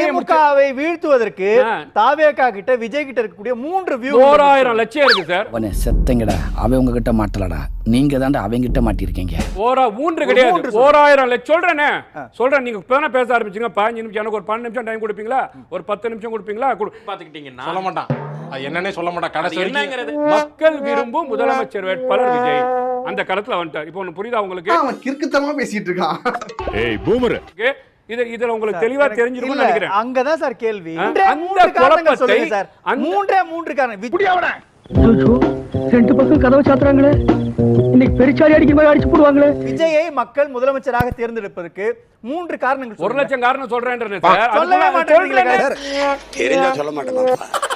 திமுகவை வீழ்த்துவதற்கு தாவேகா கிட்ட விஜய் கிட்ட இருக்கக்கூடிய 3 வியூ 1000 லட்சம் இருக்கு சார். செத்தங்கடா அவன் உங்ககிட்ட மாட்டலடா, நீங்க தான்டா அவங்க கிட்ட மாட்டிருக்கீங்க. 3 கிடையாது 1000 லட்சம் சொல்றேன். நீங்க இப்ப பேச ஆரம்பிச்சீங்க. 15 நிமிஷம் எனக்கு ஒரு 12 நிமிஷம் டைம் கொடுப்பீங்களா? ஒரு 10 நிமிஷம் கொடுப்பீங்களா? பாத்துக்கிட்டீங்கன்னா சொல்ல மாட்டான். என்னன்னே சொல்ல மாட்டான். கடைசி என்னங்கிறது மக்கள் விரும்பும் முதலமைச்சர் வேட்பாளர் விஜய் அந்த களத்துல வந்துட்டார். இப்போ ஒன்னு புரியுதா உங்களுக்கு? அவன் கிறுக்குத்தனமா பேசிட்டு இருக்கான். ஏய் பூமர், இதுல உங்களுக்கு தெளிவா தெரிஞ்சிருக்கும்னு நினைக்கிறேன். அங்கதான் சார் கேள்வி. அந்த குழப்பத்தை சார் 3 காரணம். ரெண்டு பக்கம் கதவை சாத்துறாங்களே, இன்னைக்கு பெருச்சாடி அடிக்க மாதிரி அடிச்சு போடுவாங்களே. விஜயை மக்கள் முதலமைச்சராக தேர்ந்தெடுப்பதற்கு 3 காரணங்கள். 1 லட்சம் காரணம் சொல்றேன் சார். சொல்லவே மாட்டேன். தெரிஞ்சா சொல்ல மாட்டேன்.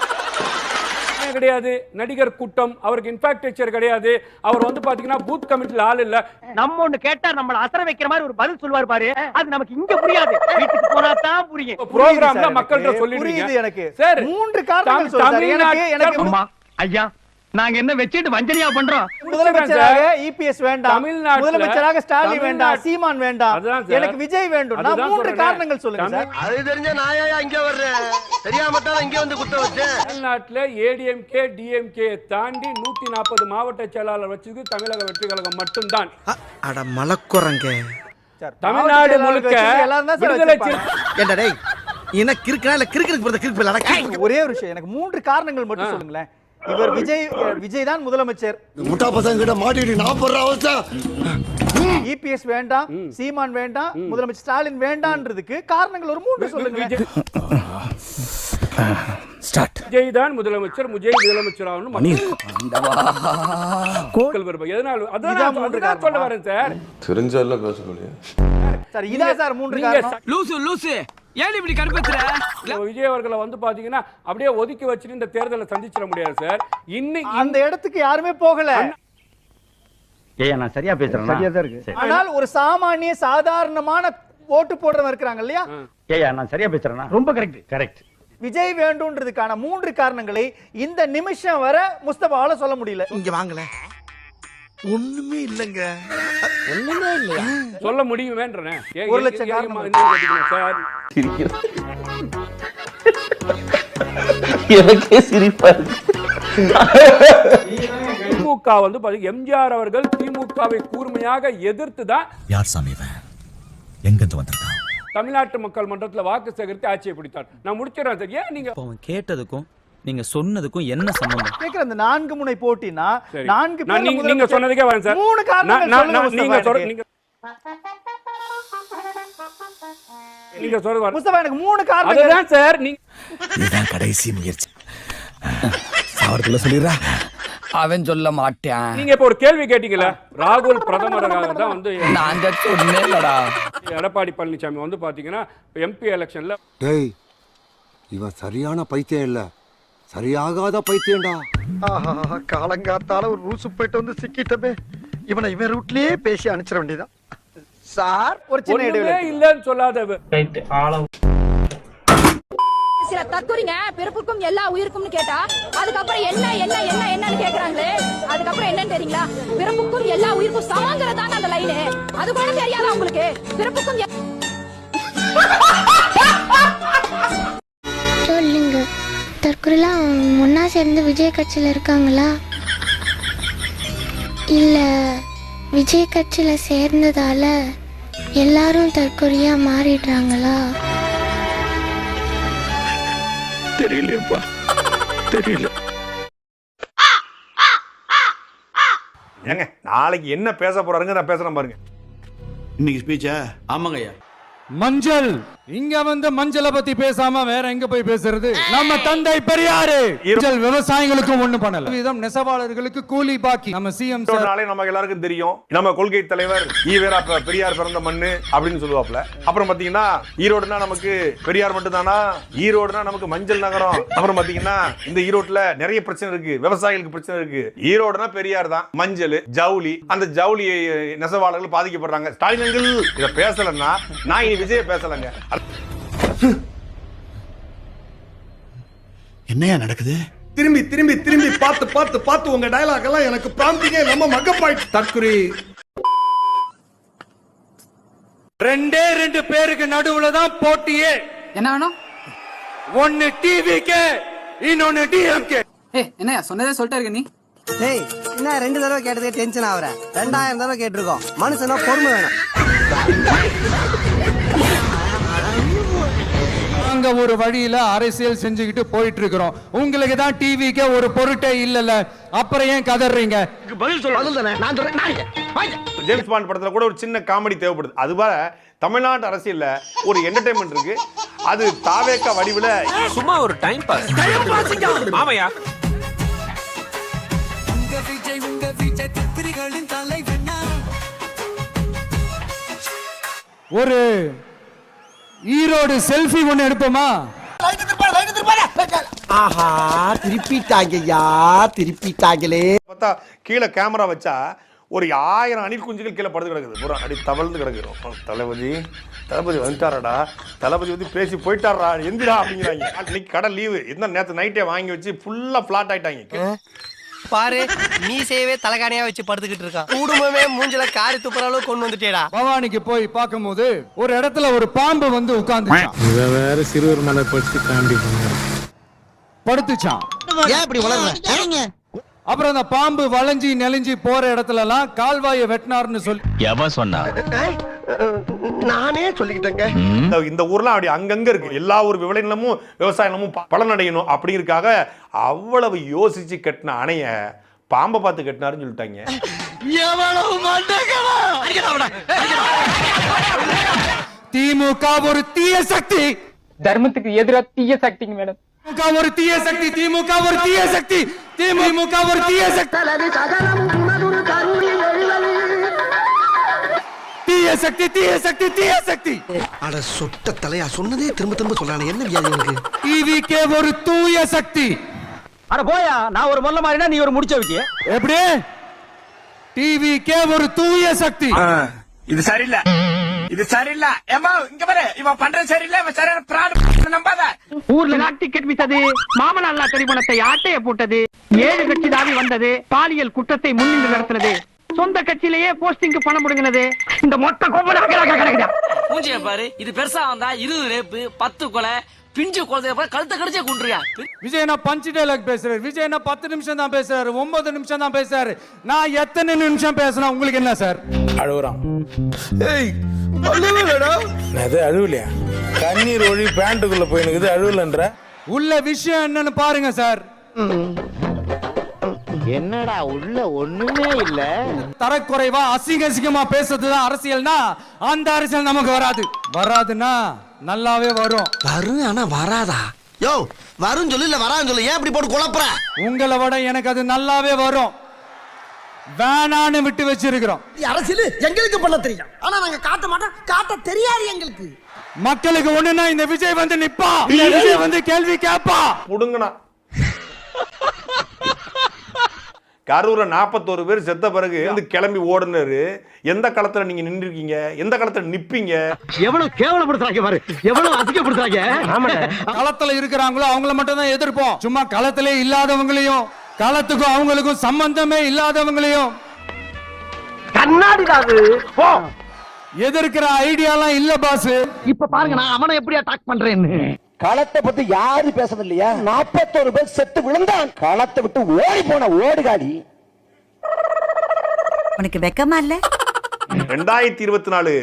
கிடையாது நடிகர் கூட்டம், அவருக்கு இன்ஃப்ராஸ்ட்ரக்சர் கிடையாது. அவர் வந்து பாத்தீங்கன்னா பூத் கமிட்டில ஆள் இல்ல. நம்ம ஒண்ணு கேட்டா நம்மள அசர வைக்கிற மாதிரி ஒரு பதில் சொல்வார் பாரு, அது நமக்கு இங்க புரியாது. வீட்டுக்கு போனா தான் புரியும். ப்ரோகிராம்ல மக்கள்கிட்ட சொல்லிடுங்க. புரியுது எனக்கு. சார் 3 காரணங்கள் சொல்லுங்க. எனக்கு அம்மா ஐயா நாங்க என்ன வெச்சிட்டு வஞ்சனையா பண்றோம்? முதலமைச்சராக இபிஎஸ் வேண்டாம், தமிழ்நாட்டுல முதலமைச்சராக ஸ்டாலின் வேண்டாம், சீமான் வேண்டாம், எனக்கு விஜய் வேண்டும். நான் 3 காரணங்கள் சொல்லுங்க சார். அது தெரிஞ்ச நாயா இங்க வர்றேன், தெரியாம தான் இங்க வந்து குத்த வச்சேன். தமிழ்நாட்டுல ஏடிஎம்கே டிஎம்கே தாண்டி 140 மாவட்ட செயலாளர் வச்சது தமிழக வெற்றி கழகம் மட்டும்தான். அட மலக்குறங்க. தமிழ்நாடு முழுக்க விடுதலை ஏண்டா டேய், என்ன கிறுக்கனா இல்ல கிறுக்கிறதுக்கு போறத கிறுக்கு இல்ல. ஒரே ஒரு விஷயம், எனக்கு 3 காரணங்கள் மட்டும் சொல்லுங்களேன். இவர் விஜய் தான் முதலமைச்சர். முட்டா பசங்க கிட்ட மாட்டிட்டு நான் போற அவஸ்தை. இபிஎஸ் வேண்டாம், சீமான் வேண்டாம், முதலமைச்சர் ஸ்டாலின் வேண்டாம்ன்றதுக்கு காரணங்கள் ஒரு 3 சொல்லுங்க. விஜய் தான் முதலமைச்சர், விஜய் முதலமைச்சர் ஆகணும். எதனால அதான் சொல்ல வரேன் சார். தெரிஞ்சல்ல பேசக்கூடிய சார் இதான் சார் 3 காரணம். லூசு ஏன் இப்படி கருப்பத்துற? விஜய் அவர்களை வந்து பாத்தீங்கன்னா அப்படியே ஒதுக்கி வச்சுட்டு இந்த தேர்தலை சந்திச்சிட முடியாது சார். இன்னைக்கு அந்த இடத்துக்கு யாருமே போகல. ஏய் நான் சரியா பேசுறேன். சரியா தான் இருக்கு. ஆனால் ஒரு சாதாரணமான ஓட்டு போடுறவங்க இருக்காங்க இல்லையா? ஏய் நான் சரியா பேசுறேனா? ரொம்ப கரெக்ட். விஜய் வேண்டும்ன்றதுக்கான 3 காரணங்களை இந்த நிமிஷம் வரை முஸ்தபாவால சொல்ல முடியல. இங்க வாங்கல. ஒண்ணுமே இல்லங்க. ஒண்ணுமே இல்லையா? சொல்ல முடியுமேன்றனே. 1 லட்சம் காரணம் சார். எனக்கே சிரிப்பா இருக்கு. திமுக வந்து எம்ஜிஆர் அவர்கள் திமுகவை கூர்மையாக எதிர்த்து தான் யார் சாமி இவன், எங்க இருந்து வந்திருக்கான்? தமிழ்நாட்டு மக்கள் மன்றத்தில் வாக்கு சேகரித்து ஆட்சியை பிடித்தார். நான் முடிச்சிடறேன் சார். ஏன் நீங்க அவன் கேட்டதுக்கும் நீங்க சொன்னதுக்கும் என்ன சம்பந்தம்? கேக்குற அந்த 4 முனை போட்டினா 4 பேர் நீங்க சொன்னதுக்கே வரேன் சார். 3 காரணங்கள் நீங்க சொல்றது முஸ்தபா எனக்கு 3 காரணங்கள் அதுதான் சார். இதுதான் கடைசி முயற்சி. அவர்களை சொல்லிடுறா. அவன் சொல்ல மாட்டான். நீங்க இப்ப ஒரு கேள்வி கேட்டீங்கல்ல, ராகுல் பிரதமராக தான் வந்து நாங்க சொன்னேன்டா. எடப்பாடி பழனிசாமி வந்து பாத்தீங்கன்னா எம்பி எலெக்ஷன்ல டேய் இவன் சரியான பைத்தியம் இல்ல, சரியாகாத பைத்தியம்டா. காலங்காத்தால ஒரு ரூசு போயிட்டு வந்து சிக்கிட்டமே. இவன் ரூட்லயே பேசி அனுப்பிச்சிட வேண்டியதான் சார். ஒரு சின்ன இடைவெளி இல்லன்னு சொல்லாத. சில தற்கொலைங்க பிறப்புக்கும் எல்லா உயிருக்கும்னு கேட்டா அதுக்கப்புறம் என்னன்னு கேக்குறாங்களே. அதுக்கப்புறம் என்னன்னு தெரியுங்களா? பிறப்புக்கும் எல்லா உயிருக்கும் சமங்கிறதான அந்த லைனு. அது கூட தெரியாதா உங்களுக்கு? பிறப்புக்கும் சொல்லுங்க, தற்கொலைலாம் முன்னா சேர்ந்து விஜய் கட்சியில இருக்காங்களா, இல்ல விஜய் கட்சியில சேர்ந்ததால எல்லாரும் தற்கொலையா மாறிடுறாங்களா? தெரியலப்பா, தெரியல. ஏங்க நாளைக்கு என்ன பேச போறாருங்க நான் பேசுறேன் பாருங்க. இன்னைக்கு ஸ்பீச்சா? ஆமாங்க ஐயா. மஞ்சள் இங்க வந்து மஞ்சளை பத்தி பேசாம வேற எங்க போய் பேசுறது? நம்ம தந்தை பெரியாரு மஞ்சள் விவசாயிகளுக்கும் ஒண்ணு பண்ணல, விதம் நெசவாளர்களுக்கு கூலி பாக்கி. நம்ம சிஎம் நாளே நமக்கு எல்லாருக்கும் தெரியும், நம்ம கொள்கை தலைவர் ஈவேரா பெரியார் பிறந்த மண்ணு அப்படின்னு சொல்லுவாப்ல. அப்புறம் பாத்தீங்கன்னா ஈரோடுனா நமக்கு பெரியார் மட்டும் தானா? ஈரோடுனா நமக்கு மஞ்சள் நகரம். அப்புறம் பாத்தீங்கன்னா இந்த ஈரோட்ல நிறைய பிரச்சனை இருக்கு, விவசாயிகளுக்கு பிரச்சனை இருக்கு. ஈரோடுனா பெரியார் தான். மஞ்சள் ஜவுளி, அந்த ஜவுளி நெசவாளர்கள் பாதிக்கப்படுறாங்க. ஸ்டாலின் இத பேசலன்னா நான் விஜய பேசலங்க. என்னையா நடக்குது? திரும்பி திரும்பி திரும்பி பார்த்து உங்க டயலாக் எல்லாம் எனக்கு பிராந்திங்க நம்ம மகப்பாயிட்டு. தற்குறி 2 பேருக்கு நடுவுல தான் போட்டியே. என்ன வேணும்? ஒன்னு டிவிக்கு, இன்னொன்னு டிஎம்கே. என்ன சொன்னதே சொல்லிட்டே இருக்க நீ. டேய் என்ன 2 தடவை கேட்டதே டென்ஷன் ஆவற. 2000 தடவை கேட்டிருக்கோம். மனுஷனா பொறுமை வேணும். நாங்க ஒரு வழியில அரசியல் செஞ்சுக்கிட்டு போயிட்டு இருக்கிறோம். உங்களுக்கு தான் டிவிக்கு ஒரு பொருட்டே இல்லல, அப்புறம் ஏன் கதறீங்க? பதில் தானே நான் சொல்றேன். ஜேம்ஸ் பாண்ட் படத்துல கூட ஒரு சின்ன காமெடி தேவைப்படுது. அதுபோல தமிழ்நாட்டு அரசியல்ல ஒரு என்டர்டைன்மெண்ட் இருக்கு. அது தாவேக்கா வடிவுல சும்மா ஒரு டைம் பாஸ். ஆமையா ஒரு ஈரோடு செல்ஃபி ஒன்னு எடுப்போமா? ஆஹா திருப்பிட்டாங்கய்யா, திருப்பிட்டாங்களே. பார்த்தா கீழே கேமரா வச்சா ஒரு 1000 அணில் குஞ்சுகள் கீழே படுத்து கிடக்குது. பூரா அடி தவழ்ந்து கிடக்குறோம். தளபதி வந்துட்டாரடா, தளபதி வந்து பேசி போயிட்டாரா, எந்திரா அப்படிங்கிறாங்க. இன்னைக்கு கடை லீவு. என்ன நேற்று நைட்டே வாங்கி வச்சு ஃபுல்லா பிளாட் ஆயிட்டாங்க. பாரு மீசையவே தலகாணியா வச்சு படுத்துக்கிட்டு இருக்கான். குடும்பமே மூஞ்சில காரி துப்புற அளவுக்கு கொண்டு வந்துட்டேடா. பவானிக்கு போய் பார்க்கும்போது ஒரு இடத்துல ஒரு பாம்பு வந்து உட்கார்ந்துச்சான். இத வேற சிறுவர் மலை பற்றி காண்டி படுத்துச்சான். ஏன் இப்படி வளர்ற? அப்புறம் அந்த பாம்பு வளைஞ்சி நெளிஞ்சி போற இடத்துல எல்லாம் கால்வாயை வெட்டினார்னு சொல்லி எவன் சொன்னா? நானே சொல்லிக்கிட்டேங்க. இந்த ஊர்ல அப்படி அங்கங்க இருக்கு. எல்லா ஒரு விளைநிலமும் விவசாய நிலமும் பலனடையணும் அப்படிங்கிறதுக்காக அவ்வளவு யோசிச்சு கட்டின அணைய பாம்பை பார்த்து கட்டினாருன்னு சொல்லிட்டாங்க. திமுக ஒரு தீய சக்தி. தர்மத்துக்கு எதிராக தீய சக்திங்க மேடம். திமுக ஒரு தீய சக்தி. திமுக ஒரு தீய சக்தி. திமுக ஒரு தீய சக்தி. தீய சக்தி, தீய சக்தி, தீய சக்தி. அட சொட்ட தலையா சொன்னதே திரும்ப திரும்ப சொல்றானே, என்ன வியாதி இருக்கு? டிவிக்கே ஒரு தூய சக்தி. அட போயா, நான் ஒரு மொல்ல மாதிரினா நீ ஒரு முடிச்ச வைக்க. எப்படி? டிவிக்கே ஒரு தூய சக்தி. இது சரியில்லை, இது சரியில்லை. ஏமா இங்க பாரு, இவன் பண்றது சரியில்லை, இவன் சரியான பிராட் நம்பாத. ஊர்ல டிக்கெட் வித்தது, மாமனார் கரிமணத்தை ஆட்டைய போட்டது, 7 கட்சி தாவி வந்தது, பாலியல் குற்றத்தை முன்னின்று நடத்தினது, சொந்த கட்சியிலேயே போஸ்டிங் பணம் முடுங்கினது, இந்த மொத்த கோபம் மூஞ்சிய பாரு. இது பெருசா வந்தா 20 ரேப்பு, 10 கொலை, பிஞ்சு குழந்தைய கழுத்தை கடிச்சே கொண்டுறியா? விஜய் நான் பஞ்ச் டைலாக் பேசுறாரு. விஜய் நான் 10 நிமிஷம் தான் பேசுறாரு, 9 நிமிஷம் தான் பேசுறாரு. நான் எத்தனை நிமிஷம் பேசினா உங்களுக்கு என்ன சார்? அழுகுறான். ஏய் அழுவலடா. அது அழுவலையா? கண்ணீர் ஒளி பேண்ட்டுக்குள்ள போயினுக்குது, அழுவலன்ற. உள்ள விஷயம் என்னன்னு பாருங்க சார். என்னடா உள்ள ஒண்ணுமே இல்ல. தரக்குறைவா அசிங்க அசிங்கமா பேசுறதுதான் அரசியல்னா அந்த அரசியல் நமக்கு வராது. வராதுன்னா நல்லாவே வரும். வரும் ஆனா வராதா? யோ வரும் சொல்லு, இல்ல வரான்னு சொல்லு. ஏன் இப்படி போட்டு குழப்புற? உங்களை விட எனக்கு அது நல்லாவே வரும். வேணான்னு விட்டு வச்சிருக்கிறோம். அரசியல் எங்களுக்கு பண்ண தெரியும், ஆனா நாங்க காட்ட மாட்டோம். காட்ட தெரியாது எங்களுக்கு. மக்களுக்கு ஒண்ணுன்னா இந்த விஜய் வந்து நிப்பா, இந்த விஜய் வந்து கேள்வி கேப்பா. புடுங்கனா கரூர்ல 41 பேர் செத்த பிறகு வந்து கிளம்பி ஓடுனாரு. எந்த களத்துல நீங்க நின்று இருக்கீங்க? எந்த களத்துல நிப்பீங்க? எவ்வளவு கேவலப்படுத்துறாங்க பாரு, எவ்வளவு அசிங்கப்படுத்துறாங்க. களத்துல இருக்கிறாங்களோ அவங்கள மட்டும் தான் எதிர்ப்போம். சும்மா களத்திலே இல்லாதவங்களையும், களத்துக்கும் அவங்களுக்கும் சம்பந்தமே இல்லாதவங்களையும் கண்ணாடி தாது போ எதிர்க்கிற ஐடியாலாம் இல்ல பாஸ். இப்ப பாருங்க நான் அவனை எப்படி அட்டாக் பண்றேன்னு. களத்தை பத்தி யாரு பேசுறது இல்லையா? 41 பேர் செத்து விழுந்தான். களத்தை விட்டு ஓடி போன ஓடுகாடி. உனக்கு வெக்கமா இல்ல? 2024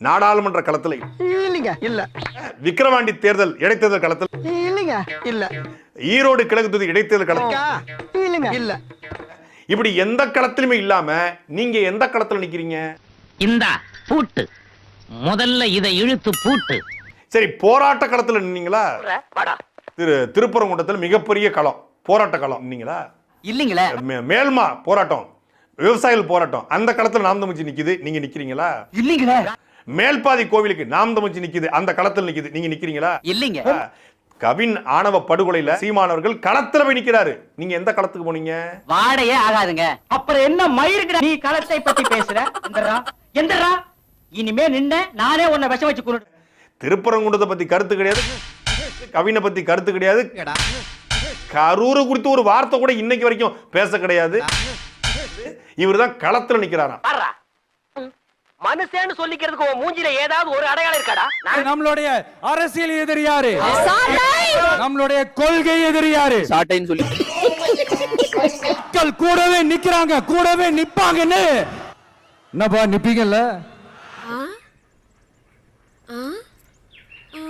நாடாளுமன்ற களத்துல இல்லைங்க, இல்ல. விக்கிரவாண்டி தேர்தல் இடைத்தேர்தல் களத்துல இல்லைங்க, இல்ல. ஈரோடு கிழக்கு தொகுதி இடைத்தேர்தல் களத்துல இல்லைங்க, இல்ல. இப்படி எந்த களத்திலுமே இல்லாம நீங்க எந்த களத்துல நிக்கிறீங்க? இந்த பூட்டு முதல்ல இதை இழுத்து பூட்டு. சரி, போராட்ட களத்துல நின்னீங்களா? திருப்பரங்குன்றத்தில் மிகப்பெரிய களம், போராட்ட களம் நின்னீங்களா? இல்லீங்களே. மேல்மா போராட்டம், விவசாயிகள் போராட்டம், அந்த களத்துல நாம் தமிழ்ச்சி நிக்குது, நீங்க நிக்கிறீங்களா? இல்லீங்களே. மேல்பாதி கோவிலுக்கு நாம் தமிழ்ச்சி நிக்குது, அந்த களத்துல நிக்குது, நீங்க நிக்கிறீங்களா? இல்லீங்க. கவின் ஆணவ படுகொலையில சீமானவர்கள் களத்துல போய் நிக்கிறாரு, நீங்க எந்த களத்துக்கு போனீங்க? வாடையே ஆகாதுங்க. அப்புறம் என்ன மயிருக்கு நீ களத்தை பத்தி பேசுற? எந்தரா இனிமே நின்ன நானே உன்னை விஷம் வச்சு கொண்டு. திருப்பரங்குன்றத்தை பத்தி கருத்து கிடையாது, கவினை பத்தி கருத்து கிடையாது, கரூரை குறித்து ஒரு வார்த்தை கூட இன்னைக்கு வரைக்கும் பேச கிடையாது. இவர்தான் களத்துல நிக்கிறாராம். மனுஷன்னு சொல்லிக்கிறதுக்கு மூஞ்சில ஏதாவது ஒரு அடையாளம் இருக்காடா? நம்மளுடைய அரசியல் எதிரி யாரு? நம்மளுடைய கொள்கை எதிரி யாரு? சாட்டைன்னு சொல்லி மக்கள் கூடவே நிக்கிறாங்க, கூடவே நிப்பாங்கன்னு. என்னப்பா நிப்பீங்கல்ல? ஆ ஆ ஆ